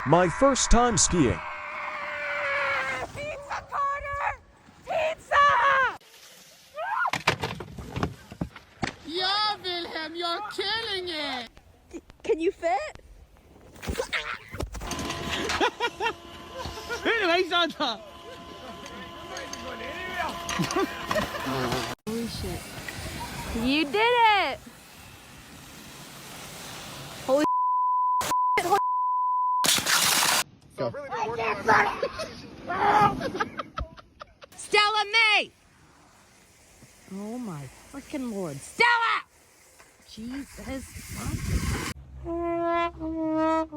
My first time skiing. Pizza, Carter! Pizza! Yeah, Wilhelm, you're killing it! Can you fit? Holy shit. You did it! Holy shit. Stella May! Oh my freaking Lord. Stella! Jesus. What?